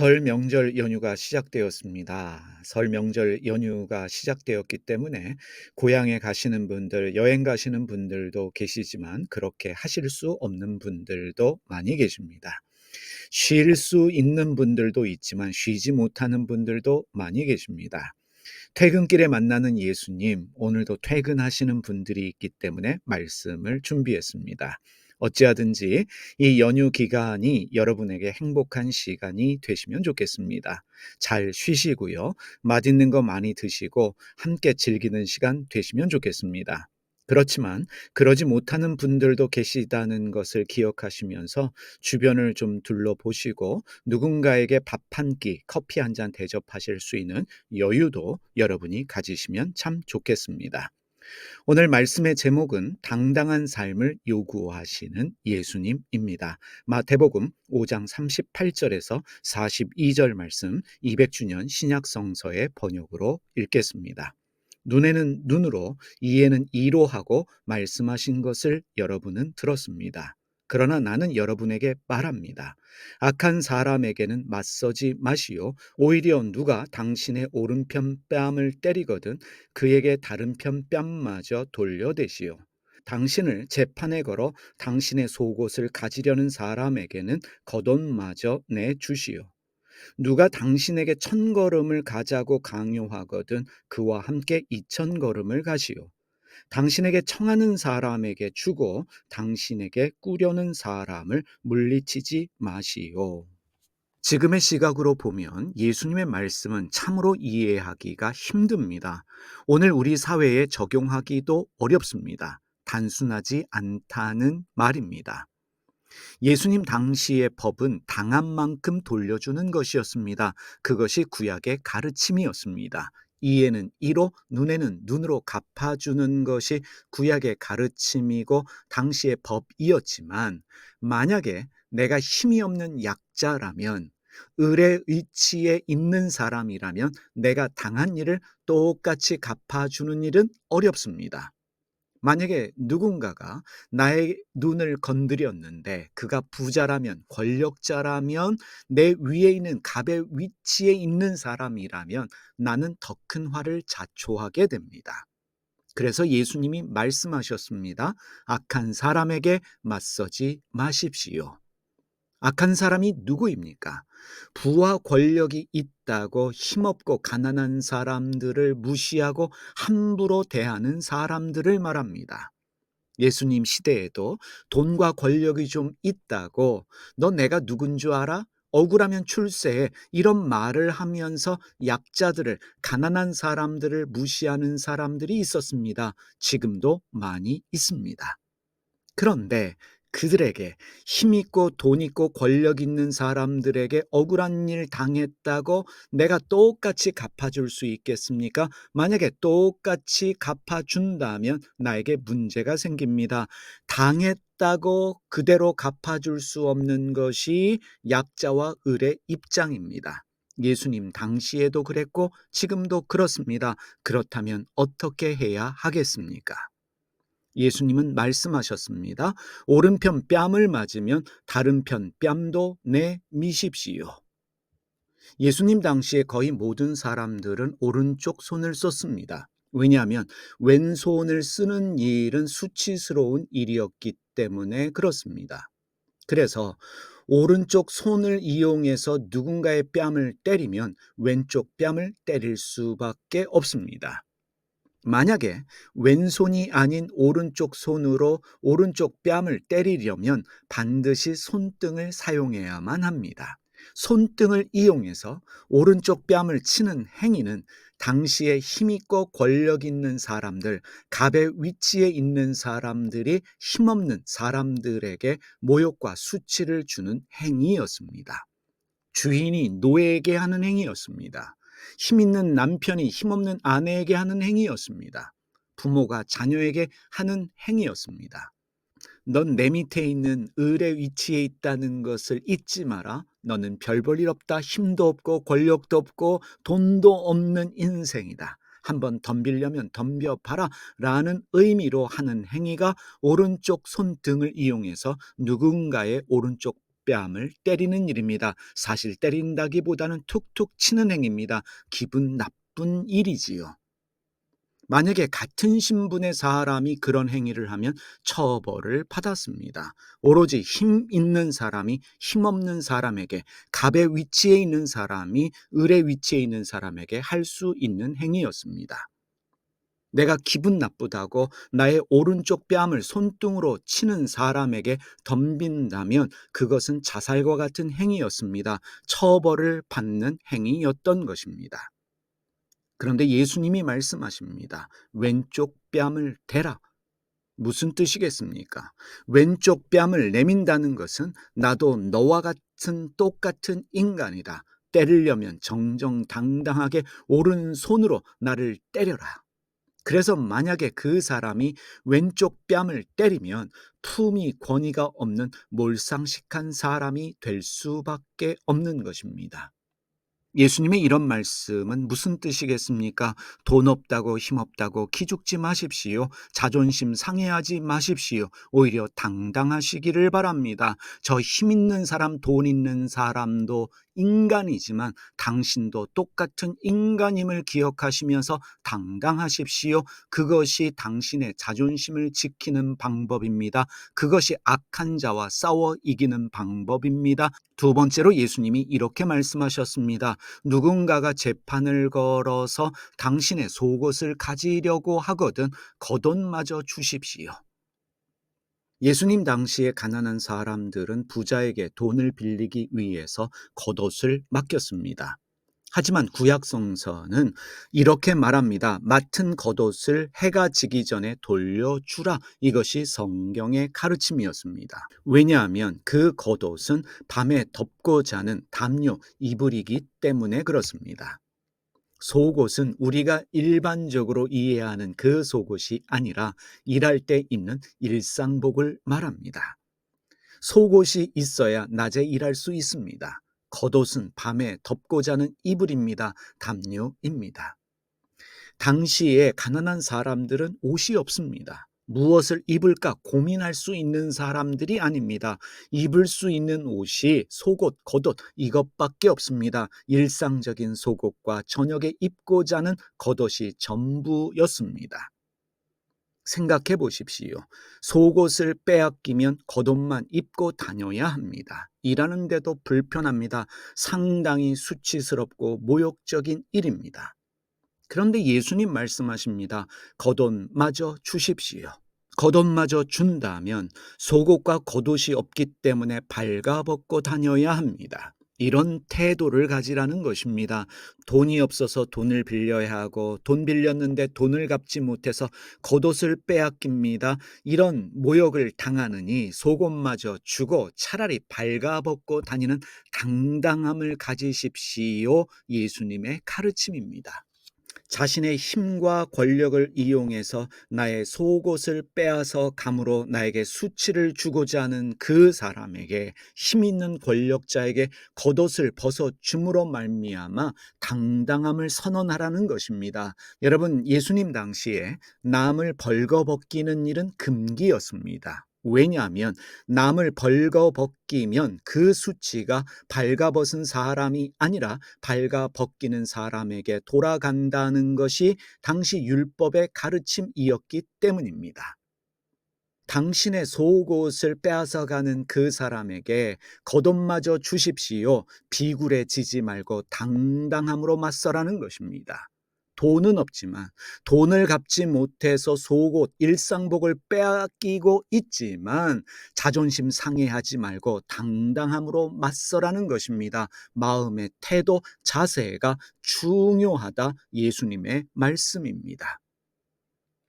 설 명절 연휴가 시작되었습니다. 설 명절 연휴가 시작되었기 때문에 고향에 가시는 분들, 여행 가시는 분들도 계시지만 그렇게 하실 수 없는 분들도 많이 계십니다. 쉴 수 있는 분들도 있지만 쉬지 못하는 분들도 많이 계십니다. 퇴근길에 만나는 예수님, 오늘도 퇴근하시는 분들이 있기 때문에 말씀을 준비했습니다. 어찌하든지 이 연휴 기간이 여러분에게 행복한 시간이 되시면 좋겠습니다. 잘 쉬시고요. 맛있는 거 많이 드시고 함께 즐기는 시간 되시면 좋겠습니다. 그렇지만 그러지 못하는 분들도 계시다는 것을 기억하시면서 주변을 좀 둘러보시고 누군가에게 밥 한 끼, 커피 한 잔 대접하실 수 있는 여유도 여러분이 가지시면 참 좋겠습니다. 오늘 말씀의 제목은 당당한 삶을 요구하시는 예수님입니다. 마태복음 5장 38절에서 42절 말씀 200주년 신약성서의 번역으로 읽겠습니다. 눈에는 눈으로, 이에는 이로 하고 말씀하신 것을 여러분은 들었습니다. 그러나 나는 여러분에게 말합니다. 악한 사람에게는 맞서지 마시오. 오히려 누가 당신의 오른편 뺨을 때리거든 그에게 다른 편 뺨마저 돌려대시오. 당신을 재판에 걸어 당신의 속옷을 가지려는 사람에게는 겉옷마저 내주시오. 누가 당신에게 1000걸음을 가자고 강요하거든 그와 함께 2000걸음을 가시오. 당신에게 청하는 사람에게 주고 당신에게 꾸려는 사람을 물리치지 마시오. 지금의 시각으로 보면 예수님의 말씀은 참으로 이해하기가 힘듭니다. 오늘 우리 사회에 적용하기도 어렵습니다. 단순하지 않다는 말입니다. 예수님 당시의 법은 당한 만큼 돌려주는 것이었습니다. 그것이 구약의 가르침이었습니다. 이에는 이로, 눈에는 눈으로 갚아주는 것이 구약의 가르침이고 당시의 법이었지만 만약에 내가 힘이 없는 약자라면 을의 위치에 있는 사람이라면 내가 당한 일을 똑같이 갚아주는 일은 어렵습니다. 만약에 누군가가 나의 눈을 건드렸는데 그가 부자라면 권력자라면 내 위에 있는 갑의 위치에 있는 사람이라면 나는 더 큰 화를 자초하게 됩니다. 그래서 예수님이 말씀하셨습니다. 악한 사람에게 맞서지 마십시오. 악한 사람이 누구입니까? 부와 권력이 있다고 힘없고 가난한 사람들을 무시하고 함부로 대하는 사람들을 말합니다. 예수님 시대에도 돈과 권력이 좀 있다고 너 내가 누군 줄 알아? 억울하면 출세해. 이런 말을 하면서 약자들을, 가난한 사람들을 무시하는 사람들이 있었습니다. 지금도 많이 있습니다. 그런데 그들에게 힘 있고 돈 있고 권력 있는 사람들에게 억울한 일 당했다고 내가 똑같이 갚아줄 수 있겠습니까? 만약에 똑같이 갚아준다면 나에게 문제가 생깁니다. 당했다고 그대로 갚아줄 수 없는 것이 약자와 을의 입장입니다. 예수님 당시에도 그랬고 지금도 그렇습니다. 그렇다면 어떻게 해야 하겠습니까? 예수님은 말씀하셨습니다. 오른편 뺨을 맞으면 다른 편 뺨도 내미십시오. 예수님 당시에 거의 모든 사람들은 오른쪽 손을 썼습니다. 왜냐하면 왼손을 쓰는 일은 수치스러운 일이었기 때문에 그렇습니다. 그래서 오른쪽 손을 이용해서 누군가의 뺨을 때리면 왼쪽 뺨을 때릴 수밖에 없습니다. 만약에 왼손이 아닌 오른쪽 손으로 오른쪽 뺨을 때리려면 반드시 손등을 사용해야만 합니다. 손등을 이용해서 오른쪽 뺨을 치는 행위는 당시에 힘있고 권력 있는 사람들, 갑의 위치에 있는 사람들이 힘없는 사람들에게 모욕과 수치를 주는 행위였습니다. 주인이 노예에게 하는 행위였습니다. 힘 있는 남편이 힘없는 아내에게 하는 행위였습니다. 부모가 자녀에게 하는 행위였습니다. 넌 내 밑에 있는 을의 위치에 있다는 것을 잊지 마라. 너는 별 볼 일 없다. 힘도 없고 권력도 없고 돈도 없는 인생이다. 한번 덤비려면 덤벼봐라 라는 의미로 하는 행위가 오른쪽 손등을 이용해서 누군가의 오른쪽 뺨을 때리는 일입니다. 사실 때린다기보다는 툭툭 치는 행위입니다. 기분 나쁜 일이지요. 만약에 같은 신분의 사람이 그런 행위를 하면 처벌을 받았습니다. 오로지 힘 있는 사람이 힘없는 사람에게, 갑의 위치에 있는 사람이 을의 위치에 있는 사람에게 할 수 있는 행위였습니다. 내가 기분 나쁘다고 나의 오른쪽 뺨을 손등으로 치는 사람에게 덤빈다면 그것은 자살과 같은 행위였습니다. 처벌을 받는 행위였던 것입니다. 그런데 예수님이 말씀하십니다. 왼쪽 뺨을 대라. 무슨 뜻이겠습니까? 왼쪽 뺨을 내민다는 것은 나도 너와 같은 똑같은 인간이다. 때리려면 정정당당하게 오른손으로 나를 때려라. 그래서 만약에 그 사람이 왼쪽 뺨을 때리면 품위 권위가 없는 몰상식한 사람이 될 수밖에 없는 것입니다. 예수님의 이런 말씀은 무슨 뜻이겠습니까? 돈 없다고 힘없다고 기죽지 마십시오. 자존심 상해하지 마십시오. 오히려 당당하시기를 바랍니다. 저 힘 있는 사람, 돈 있는 사람도 인간이지만 당신도 똑같은 인간임을 기억하시면서 당당하십시오. 그것이 당신의 자존심을 지키는 방법입니다. 그것이 악한 자와 싸워 이기는 방법입니다. 두 번째로 예수님이 이렇게 말씀하셨습니다. 누군가가 재판을 걸어서 당신의 속옷을 가지려고 하거든 겉옷마저 주십시오. 예수님 당시에 가난한 사람들은 부자에게 돈을 빌리기 위해서 겉옷을 맡겼습니다. 하지만 구약 성서는 이렇게 말합니다. 맡은 겉옷을 해가 지기 전에 돌려주라. 이것이 성경의 가르침이었습니다. 왜냐하면 그 겉옷은 밤에 덮고 자는 담요, 이불이기 때문에 그렇습니다. 속옷은 우리가 일반적으로 이해하는 그 속옷이 아니라 일할 때 입는 일상복을 말합니다. 속옷이 있어야 낮에 일할 수 있습니다. 겉옷은 밤에 덮고 자는 이불입니다. 담요입니다. 당시에 가난한 사람들은 옷이 없습니다. 무엇을 입을까 고민할 수 있는 사람들이 아닙니다. 입을 수 있는 옷이 속옷, 겉옷 이것밖에 없습니다. 일상적인 속옷과 저녁에 입고자 하는 겉옷이 전부였습니다. 생각해 보십시오. 속옷을 빼앗기면 겉옷만 입고 다녀야 합니다. 일하는데도 불편합니다. 상당히 수치스럽고 모욕적인 일입니다. 그런데 예수님 말씀하십니다. 겉옷마저 주십시오. 겉옷마저 준다면 속옷과 겉옷이 없기 때문에 발가벗고 다녀야 합니다. 이런 태도를 가지라는 것입니다. 돈이 없어서 돈을 빌려야 하고 돈 빌렸는데 돈을 갚지 못해서 겉옷을 빼앗깁니다. 이런 모욕을 당하느니 속옷마저 주고 차라리 발가벗고 다니는 당당함을 가지십시오. 예수님의 가르침입니다. 자신의 힘과 권력을 이용해서 나의 속옷을 빼앗아 감으로 나에게 수치를 주고자 하는 그 사람에게, 힘 있는 권력자에게 겉옷을 벗어 줌으로 말미암아 당당함을 선언하라는 것입니다. 여러분, 예수님 당시에 남을 벌거벗기는 일은 금기였습니다. 왜냐하면 남을 벌거벗기면 그 수치가 발가벗은 사람이 아니라 발가벗기는 사람에게 돌아간다는 것이 당시 율법의 가르침이었기 때문입니다. 당신의 속옷을 빼앗아가는 그 사람에게 겉옷마저 주십시오. 비굴해지지 말고 당당함으로 맞서라는 것입니다. 돈은 없지만 돈을 갚지 못해서 속옷, 일상복을 빼앗기고 있지만 자존심 상해하지 말고 당당함으로 맞서라는 것입니다. 마음의 태도, 자세가 중요하다. 예수님의 말씀입니다.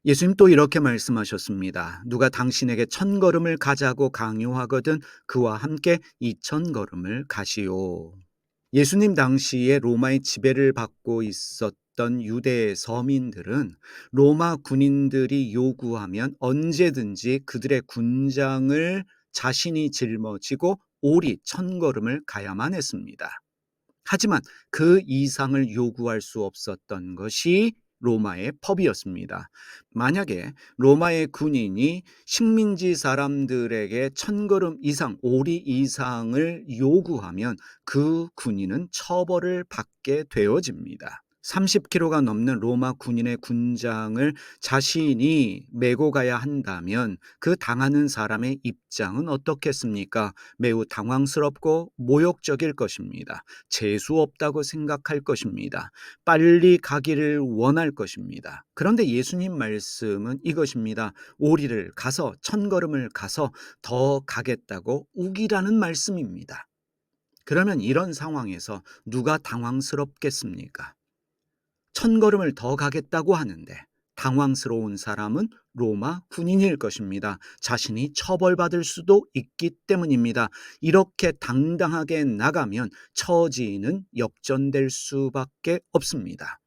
예수님 또 이렇게 말씀하셨습니다. 누가 당신에게 1000걸음을 가자고 강요하거든 그와 함께 2000걸음을 가시오. 예수님 당시에 로마의 지배를 받고 있었던 유대 서민들은 로마 군인들이 요구하면 언제든지 그들의 군장을 자신이 짊어지고 오리 1000걸음을 가야만 했습니다. 하지만 그 이상을 요구할 수 없었던 것이 로마의 법이었습니다. 만약에 로마의 군인이 식민지 사람들에게 1000걸음 이상, 오리 이상을 요구하면 그 군인은 처벌을 받게 되어집니다. 30kg가 넘는 로마 군인의 군장을 자신이 메고 가야 한다면 그 당하는 사람의 입장은 어떻겠습니까? 매우 당황스럽고 모욕적일 것입니다. 재수 없다고 생각할 것입니다. 빨리 가기를 원할 것입니다. 그런데 예수님 말씀은 이것입니다. 오리를 가서 1000걸음을 가서 더 가겠다고 우기라는 말씀입니다. 그러면 이런 상황에서 누가 당황스럽겠습니까? 1000걸음을 더 가겠다고 하는데 당황스러운 사람은 로마 군인일 것입니다. 자신이 처벌받을 수도 있기 때문입니다. 이렇게 당당하게 나가면 처지는 역전될 수밖에 없습니다.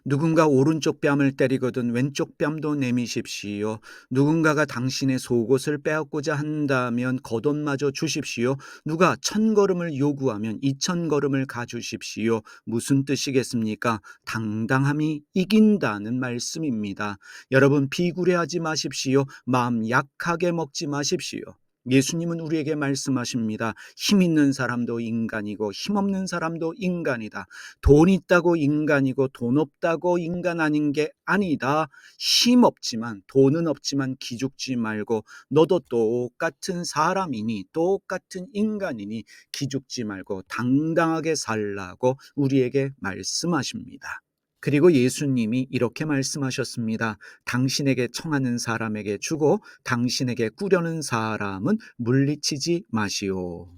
누군가 오른쪽 뺨을 때리거든 왼쪽 뺨도 내미십시오. 누군가가 당신의 속옷을 빼앗고자 한다면 겉옷마저 주십시오. 누가 1000걸음을 요구하면 2000걸음을 가주십시오. 무슨 뜻이겠습니까? 당당함이 이긴다는 말씀입니다. 여러분, 비굴해하지 마십시오. 마음 약하게 먹지 마십시오. 예수님은 우리에게 말씀하십니다. 힘 있는 사람도 인간이고 힘없는 사람도 인간이다. 돈 있다고 인간이고 돈 없다고 인간 아닌 게 아니다. 힘 없지만 돈은 없지만 기죽지 말고 너도 똑같은 사람이니 똑같은 인간이니 기죽지 말고 당당하게 살라고 우리에게 말씀하십니다. 그리고 예수님이 이렇게 말씀하셨습니다. 당신에게 청하는 사람에게 주고 당신에게 꾸려는 사람은 물리치지 마시오.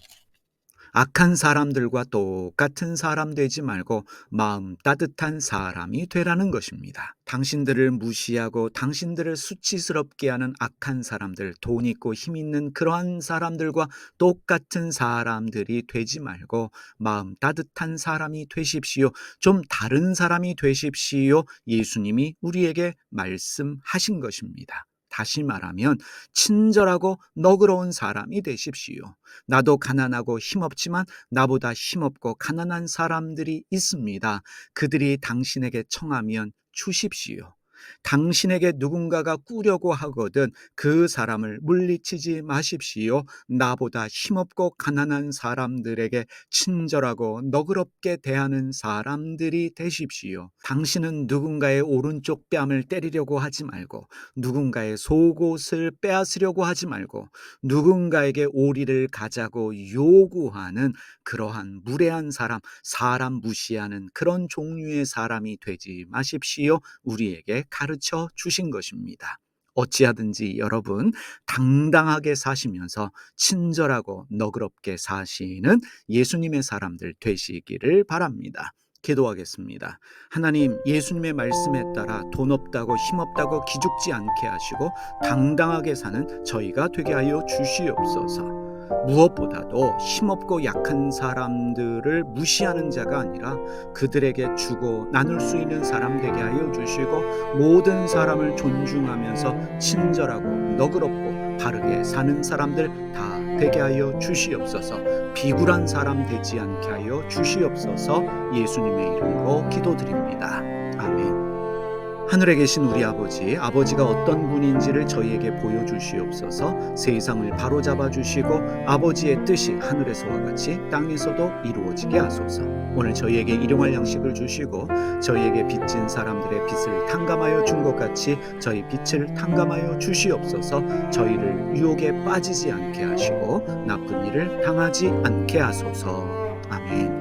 악한 사람들과 똑같은 사람 되지 말고 마음 따뜻한 사람이 되라는 것입니다. 당신들을 무시하고 당신들을 수치스럽게 하는 악한 사람들, 돈 있고 힘 있는 그러한 사람들과 똑같은 사람들이 되지 말고 마음 따뜻한 사람이 되십시오. 좀 다른 사람이 되십시오. 예수님이 우리에게 말씀하신 것입니다. 다시 말하면 친절하고 너그러운 사람이 되십시오. 나도 가난하고 힘없지만 나보다 힘없고 가난한 사람들이 있습니다. 그들이 당신에게 청하면 주십시오. 당신에게 누군가가 꾸려고 하거든 그 사람을 물리치지 마십시오. 나보다 힘없고 가난한 사람들에게 친절하고 너그럽게 대하는 사람들이 되십시오. 당신은 누군가의 오른쪽 뺨을 때리려고 하지 말고 누군가의 속옷을 빼앗으려고 하지 말고 누군가에게 오리를 가자고 요구하는 그러한 무례한 사람 무시하는 그런 종류의 사람이 되지 마십시오. 우리에게 가르쳐 주신 것입니다. 어찌하든지 여러분 당당하게 사시면서 친절하고 너그럽게 사시는 예수님의 사람들 되시기를 바랍니다. 기도하겠습니다. 하나님, 예수님의 말씀에 따라 돈 없다고 힘 없다고 기죽지 않게 하시고 당당하게 사는 저희가 되게 하여 주시옵소서. 무엇보다도 힘없고 약한 사람들을 무시하는 자가 아니라 그들에게 주고 나눌 수 있는 사람 되게 하여 주시고 모든 사람을 존중하면서 친절하고 너그럽고 바르게 사는 사람들 다 되게 하여 주시옵소서. 비굴한 사람 되지 않게 하여 주시옵소서. 예수님의 이름으로 기도드립니다. 아멘. 하늘에 계신 우리 아버지가 어떤 분인지를 저희에게 보여주시옵소서. 세상을 바로잡아 주시고 아버지의 뜻이 하늘에서와 같이 땅에서도 이루어지게 하소서. 오늘 저희에게 일용할 양식을 주시고 저희에게 빚진 사람들의 빚을 탕감하여 준 것 같이 저희 빚을 탕감하여 주시옵소서. 저희를 유혹에 빠지지 않게 하시고 나쁜 일을 당하지 않게 하소서. 아멘.